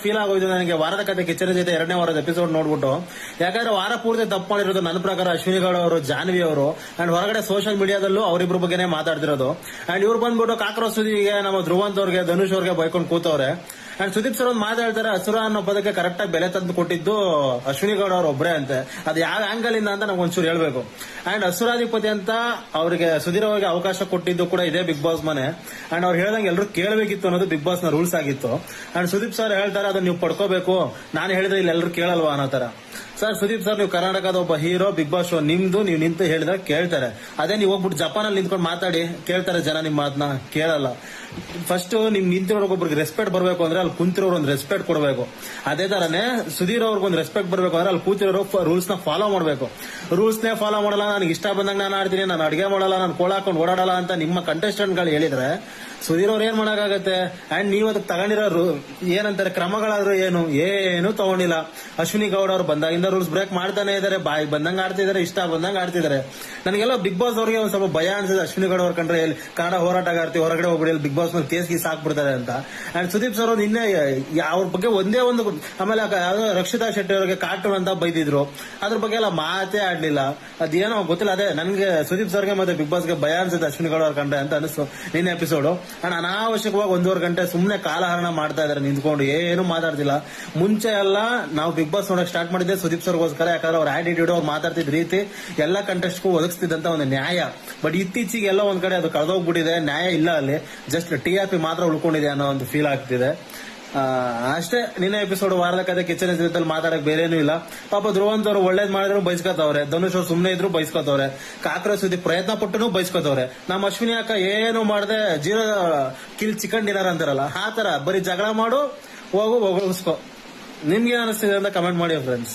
Feel ಆಗೋಯ್ತು ನನಗೆ ವಾರದ ಕತೆ ಕಿಚ್ಚನ ಜೊತೆ ಎರಡನೇ ವಾರದ ಎಪಿಸೋಡ್ ನೋಡ್ಬಿಟ್ಟು. ಯಾಕಂದ್ರೆ ವಾರ ಪೂರ್ತಿ ತಪ್ಪು ಮಾಡಿರೋದು ನನ್ನ ಪ್ರಕಾರ ಅಶ್ವಿನಿ ಗೌಡ ಅವರು, ಜಾನ್ವಿ ಅವರು, ಅಂಡ್ ಹೊರಗಡೆ ಸೋಷಿಯಲ್ ಮೀಡಿಯಾದಲ್ಲೂ ಅವರಿಬ್ರು ಬಗ್ಗೆನೇ ಮಾತಾಡ್ತಿರೋದು. ಅಂಡ್ ಇವ್ರು ಬಂದ್ಬಿಟ್ಟು ಕಾಕ್ರೋಸುದಿಗೆ ನಮ್ಮ ಧ್ರುವಂತ್ ಅವ್ರಿಗೆ, ಧನುಷ್ ಅವ್ರಿಗೆ ಬೈಕೊಂಡು ಕೂತವ್ರೆ. ಅಂಡ್ ಸುದೀಪ್ ಸರ್ ಒಂದು ಮಾತಾಡ್ತಾರೆ, ಅಸುರ ಅನ್ನೋ ಪದಕ್ಕೆ ಕರೆಕ್ಟ್ ಆಗಿ ಬೆಲೆ ತಂದು ಕೊಟ್ಟಿದ್ದು ಅಶ್ವಿನಿ ಗೌಡ ಅವ್ರ ಒಬ್ಬರೇ ಅಂತೆ. ಅದು ಯಾವ ಆಂಗಲ್ ಇಂದ ಅಂತ ನಾವು ಒಂಚೂರು ಹೇಳ್ಬೇಕು. ಅಂಡ್ ಅಸುರಾಧಿಪತಿ ಅಂತ ಅವರಿಗೆ ಸುಧೀರ್ ಅವರಿಗೆ ಅವಕಾಶ ಕೊಟ್ಟಿದ್ದು ಕೂಡ ಇದೇ ಬಿಗ್ ಬಾಸ್ ಮನೆ. ಅಂಡ್ ಅವ್ರು ಹೇಳ್ದಂಗೆ ಎಲ್ಲರೂ ಕೇಳಬೇಕಿತ್ತು ಅನ್ನೋದು ಬಿಗ್ ಬಾಸ್ ನ ರೂಲ್ಸ್ ಆಗಿತ್ತು. ಅಂಡ್ ಸುದೀಪ್ ಸರ್ ಹೇಳ್ತಾರೆ ಅದನ್ನ ನೀವು ಪಡ್ಕೋಬೇಕು, ನಾನು ಹೇಳಿದ್ರೆ ಇಲ್ಲಿ ಎಲ್ಲರೂ ಕೇಳಲ್ವಾ ಅನ್ನೋ ತರ. ಸರ್ ಸುದೀಪ್ ಸರ್, ನೀವು ಕರ್ನಾಟಕದ ಒಬ್ಬ ಹೀರೋ, ಬಿಗ್ ಬಾಸ್ ಶೋ ನಿಮ್ದು, ನೀವು ನಿಂತು ಹೇಳಿದ್ರೆ ಕೇಳ್ತಾರೆ. ಅದೇ ನೀವು ಹೋಗ್ಬಿಟ್ಟು ಜಪಾನಲ್ಲಿ ನಿಂತ್ಕೊಂಡು ಮಾತಾಡಿ ಕೇಳ್ತಾರೆ ಜನ ನಿಮ್ಮ ಮಾತನ್ನ? ಕೇಳಲ್ಲ. ಫಸ್ಟ್ ನಿಮ್ ನಿಂತಿರೋರ್ಗೊಬ್ರಿಗೆ ರೆಸ್ಪೆಕ್ಟ್ ಬರಬೇಕು ಅಂದ್ರೆ ಅಲ್ಲಿ ಕುಂತಿರೋರು ಒಂದು ರೆಸ್ಪೆಕ್ಟ್ ಕೊಡಬೇಕು. ಅದೇ ತರನೇ ಸುಧೀರ್ ಅವ್ರಿಗೊಂದು ರೆಸ್ಪೆಕ್ಟ್ ಬರಬೇಕು ಅಂದ್ರೆ ಅಲ್ಲಿ ಕೂತಿರೋರು ರೂಲ್ಸ್ ನ ಫಾಲೋ ಮಾಡಬೇಕು. ರೂಲ್ಸ್ ನೇ ಫಾಲೋ ಮಾಡಲ್ಲ, ನನಗೆ ಇಷ್ಟ ಬಂದಂಗ ನಾನು ಆಡ್ತೀನಿ, ನಾನು ಅಡಿಗೆ ಮಾಡಲ್ಲ, ನಾನು ಕೋಳ ಹಾಕೊಂಡು ಓಡಾಡಲ್ಲ ಅಂತ ನಿಮ್ಮ ಕಂಟೆಸ್ಟೆಂಟ್ ಗಳು ಹೇಳಿದ್ರೆ ಸುಧೀರ್ ಅವ್ರು ಏನ್ ಮಾಡಕ್ಕಾಗತ್ತೆ? ಅಂಡ್ ನೀವು ಅದಕ್ಕೆ ತಗೊಂಡಿರೋ ಏನಂತಾರೆ ಕ್ರಮಗಳಾದ್ರೂ ಏನು ತಗೊಂಡಿಲ್ಲ. ಅಶ್ವಿನಿ ಗೌಡ ಅವ್ರು ಬಂದಾಗಿಂದ ರೂಲ್ಸ್ ಬ್ರೇಕ್ ಮಾಡ್ತಾನೆ ಇದಾರೆ, ಬಾಯಿ ಬಂದಂಗ ಆಡ್ತಿದಾರೆ, ಇಷ್ಟ ಬಂದಂಗ ಆಡ್ತಿದಾರೆ. ನನಗೆಲ್ಲ ಬಿಗ್ ಬಾಸ್ ಅವ್ರಿಗೆ ಒಂದ್ ಸ್ವಲ್ಪ ಭಯ ಅನ್ಸಿದೆ. ಅಶ್ವಿನಿ ಗೌಡ ಅವ್ರ ಕಂಡ್ರೆ ಕನ್ನಡ ಹೋರಾಟಗಾರ್ತಿ ಹೊರಗಡೆ ಹೋಗ್ಬಿಡಿ, ಬಿಗ್ ಬಾಸ್ ಮೇಲೆ ಕೇಸ್ ಗೀಸ್ ಹಾಕ್ಬಿಡ್ತಾರೆ ಅಂತ. ಅಂಡ್ ಸುದೀಪ್ ಸರ್ ಅವ್ರು ನಿನ್ನೆ ಅವ್ರ ಬಗ್ಗೆ ಒಂದೇ ಒಂದು, ಆಮೇಲೆ ರಕ್ಷಿತಾ ಶೆಟ್ಟಿ ಅವ್ರಿಗೆ ಕಾರ್ಟೂನ್ ಅಂತ ಬೈದಿದ್ರು, ಅದ್ರ ಬಗ್ಗೆ ಎಲ್ಲ ಮಾತೇ ಆಡ್ಲಿಲ್ಲ. ಅದೇನೋ ಗೊತ್ತಿಲ್ಲ. ಅದೇ ನನ್ಗೆ ಸುದೀಪ್ ಸರ್ಗೆ ಮತ್ತೆ ಬಿಗ್ ಬಾಸ್ಗೆ ಭಯ ಅನ್ಸುತ್ತೆ ಅಶ್ವಿನಿ ಗೌಡ ಅವ್ರ ಕಂಡ್ರೆ ಅಂತ ಅನಿಸ್ತು ನಿನ್ನೆ ಎಪಿಸೋಡ್. ಅಂಡ್ ಅನಾವಶ್ಯಕವಾಗಿ 1.5 ಗಂಟೆ ಸುಮ್ನೆ ಕಾಲಹರಣ ಮಾಡ್ತಾ ಇದಾರೆ ನಿಂತ್ಕೊಂಡು, ಏನು ಮಾತಾಡ್ತಿಲ್ಲ. ಮುಂಚೆ ಎಲ್ಲ ನಾವು ಬಿಗ್ ಬಾಸ್ ನೋಡಕ್ ಸ್ಟಾರ್ಟ್ ಮಾಡಿದ್ದೆ ಸುದೀಪ್ ಸರ್ಗೋಸ್ಕರ. ಯಾಕಂದ್ರೆ ಅವ್ರ ಆಟಿಟ್ಯೂಡ್, ಅವ್ರು ಮಾತಾಡ್ತಿದ್ ರೀತಿ ಎಲ್ಲ ಕಂಟೆಸ್ಟ್ಗೂ ಒದಗಿಸ್ತಿದ್ದಂತ ಒಂದು ನ್ಯಾಯ. ಬಟ್ ಇತ್ತೀಚೆಗೆ ಎಲ್ಲ ಒಂದ್ ಕಡೆ ಅದು ಕಳೆದೋಗ್ಬಿಟ್ಟಿದೆ, ನ್ಯಾಯ ಇಲ್ಲ ಅಲ್ಲಿ, ಜಸ್ಟ್ TRP ಮಾತ್ರ ಉಳ್ಕೊಂಡಿದೆ ಅನ್ನೋ ಒಂದು ಫೀಲ್ ಆಗ್ತಿದೆ. ಅಷ್ಟೇ. ನಿನ್ನೆ ಎಪಿಸೋಡ್ ವಾರದ ಕತೆ ಕಿಚನ್ ಜೊತೆಲಿ ಮಾತಾಡಕ್ ಬೇರೇನೂ ಇಲ್ಲ. ಪಾಪ ಧ್ರುವಂತ್ ಅವರು ಒಳ್ಳೇದ್ ಮಾಡಿದ್ರು ಬೈಸ್ಕೊತವ್ರೆ, ಧನುಷ್ ಅವ್ರು ಸುಮ್ನೆ ಇದ್ರು ಬೈಸ್ಕೊತವ್ರೆ, ಕಾಕ್ರೋಚ್ ಸುದ್ದಿ ಪ್ರಯತ್ನ ಪಟ್ಟನು ಬೈಸ್ಕೊತವ್ರೆ. ನಮ್ಮ ಅಶ್ವಿನಿ ಅಕ್ಕ ಏನು ಮಾಡದೆ ಜೀರೋ ಕಿಲ್ ಚಿಕನ್ ಡಿನ್ನರ್ ಅಂತಾರಲ್ಲ ಆ ತರ ಬರೀ ಜಗಳ ಮಾಡು, ಹೋಗು ಹೋಗಿಸ್ಕೊ. ನಿಮ್ಗೆ ಅನಿಸ್ತಿದೆ ಅಂತ ಕಮೆಂಟ್ ಮಾಡಿ ಫ್ರೆಂಡ್ಸ್.